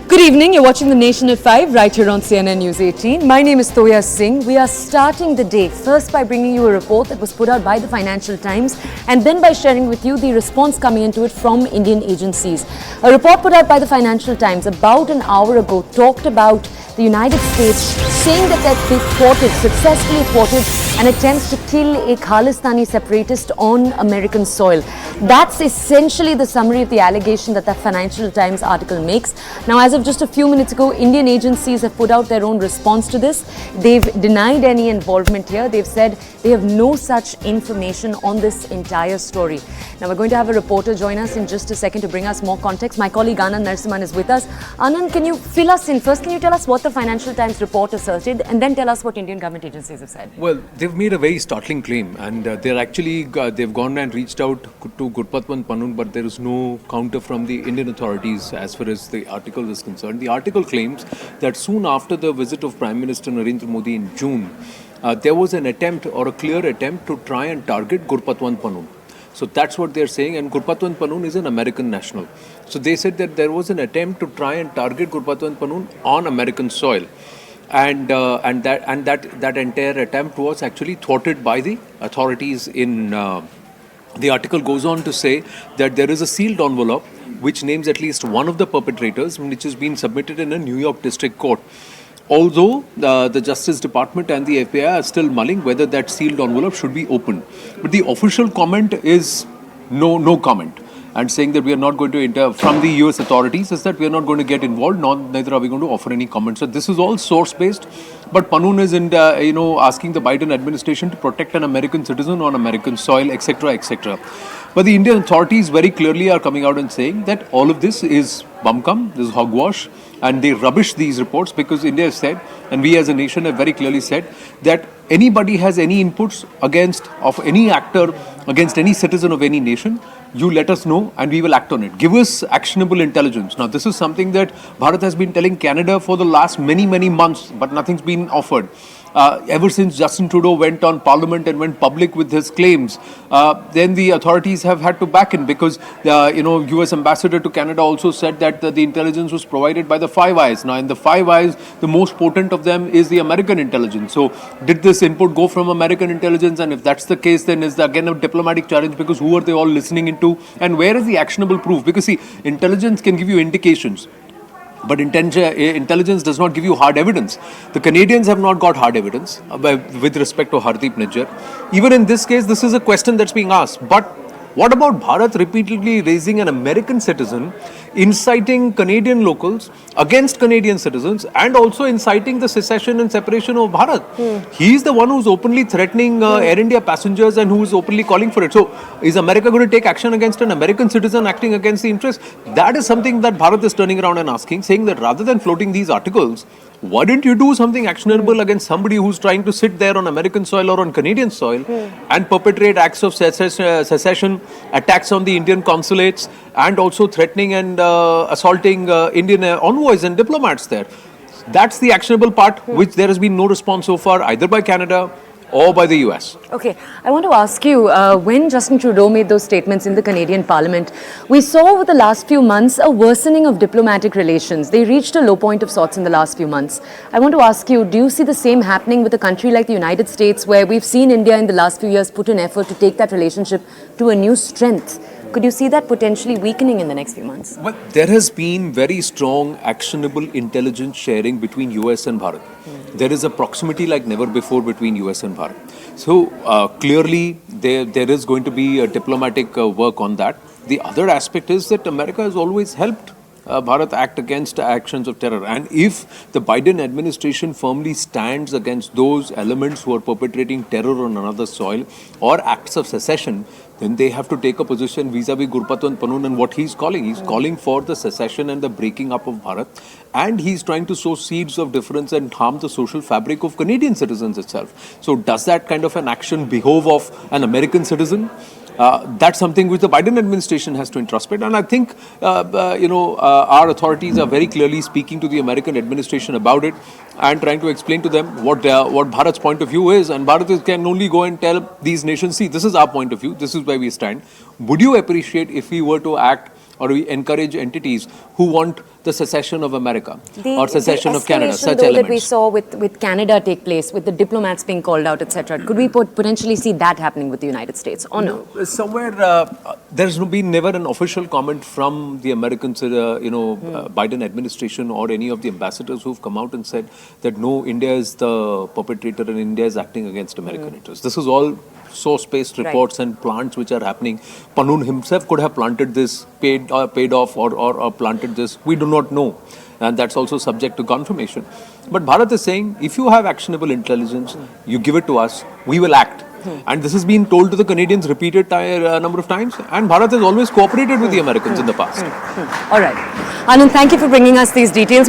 Good evening, you're watching The Nation at 5 right here on CNN News 18. My name is Toya Singh. We are starting the day first by bringing you a report that was put out by the Financial Times and then by sharing with you the response coming into it from Indian agencies. A report put out by the Financial Times about an hour ago talked about the United States saying that they successfully thwarted an attempt to kill a Khalistani separatist on American soil. That's essentially the summary of the allegation that the Financial Times article makes. Now, as of just a few minutes ago, Indian agencies have put out their own response to this. They've denied any involvement here. They've said they have no such information on this entire story. Now, we're going to have a reporter join us in just a second to bring us more context. My colleague Anand Narasimhan is with us. Anand, can you fill us in? First, can you tell us what the Financial Times report asserted and then tell us what Indian government agencies have said? Well, they've made a very startling claim, and they've gone and reached out to Gurpatwant Pannun, but there is no counter from the Indian authorities as far as the article is concerned. The article claims that soon after the visit of Prime Minister Narendra Modi in June, there was an attempt or a clear attempt to try and target Gurpatwant Pannun. So that's what they're saying, and Gurpatwant Pannun is an American national. So they said that there was an attempt to try and target Gurpatwant Pannun on American soil. And that entire attempt was actually thwarted by the authorities in the article goes on to say that there is a sealed envelope which names at least one of the perpetrators, which has been submitted in a New York district court. Although the Justice Department and the FBI are still mulling whether that sealed envelope should be opened. But the official comment is no comment. And saying that we are not going to from the US authorities is that we are not going to get involved, neither are we going to offer any comments. So this is all source-based, but Pannun is asking the Biden administration to protect an American citizen on American soil, etc., etc. But the Indian authorities very clearly are coming out and saying that all of this is bumkum, this is hogwash, and they rubbish these reports because India has said, and we as a nation have very clearly said, that anybody has any inputs of any actor against any citizen of any nation, you let us know and we will act on it. Give us actionable intelligence. Now, this is something that Bharat has been telling Canada for the last many months, but nothing's been offered. Ever since Justin Trudeau went on Parliament and went public with his claims, then the authorities have had to back in because, US Ambassador to Canada also said that the intelligence was provided by the Five Eyes. Now, in the Five Eyes, the most potent of them is the American intelligence. So, did this input go from American intelligence? And if that's the case, then is there again a diplomatic challenge because who are they all listening into? And where is the actionable proof? Because, see, intelligence can give you indications. But intelligence does not give you hard evidence. The Canadians have not got hard evidence with respect to Hardeep Nijjar. Even in this case, this is a question that's being asked. But what about Bharat repeatedly raising an American citizen, inciting Canadian locals against Canadian citizens, and also inciting the secession and separation of Bharat? He's the one who's openly threatening Air India passengers and who's openly calling for it. So, is America going to take action against an American citizen acting against the interest? That is something that Bharat is turning around and asking, saying that rather than floating these articles, why don't you do something actionable against somebody who's trying to sit there on American soil or on Canadian soil and perpetrate acts of secession, attacks on the Indian consulates, and also threatening and assaulting Indian envoys and diplomats there? That's the actionable part, which there has been no response so far, either by Canada or by the US. Okay, I want to ask you, when Justin Trudeau made those statements in the Canadian Parliament, we saw over the last few months a worsening of diplomatic relations. They reached a low point of sorts in the last few months. I want to ask you, do you see the same happening with a country like the United States, where we've seen India in the last few years put an effort to take that relationship to a new strength? Could you see that potentially weakening in the next few months? Well, there has been very strong, actionable intelligence sharing between US and Bharat. There is a proximity like never before between US and Bharat. So, clearly, there is going to be a diplomatic work on that. The other aspect is that America has always helped Bharat act against actions of terror. And if the Biden administration firmly stands against those elements who are perpetrating terror on another soil or acts of secession, then they have to take a position vis-a-vis Gurpatwant Pannun and what he's calling. He's calling for the secession and the breaking up of Bharat. And he's trying to sow seeds of difference and harm the social fabric of Canadian citizens itself. So does that kind of an action behove of an American citizen? That's something which the Biden administration has to introspect. And I think, our authorities are very clearly speaking to the American administration about it and trying to explain to them what Bharat's point of view is. And Bharat can only go and tell these nations, see, this is our point of view, this is where we stand. Would you appreciate if we were to act or we encourage entities who want the secession of America or The secession of Canada, escalation, such though, elements. that we saw with Canada take place, with the diplomats being called out, etc. Could we potentially see that happening with the United States, or no? Somewhere there's been never an official comment from the Americans, Biden administration or any of the ambassadors who've come out and said that no, India is the perpetrator and India is acting against American interests. This is all source-based reports and plants which are happening. Pannun himself could have planted this, paid off or planted this. We do not know. And that's also subject to confirmation. But Bharat is saying, if you have actionable intelligence, you give it to us, we will act. And this has been told to the Canadians repeated number of times. And Bharat has always cooperated with the Americans in the past. All right. Anand, thank you for bringing us these details.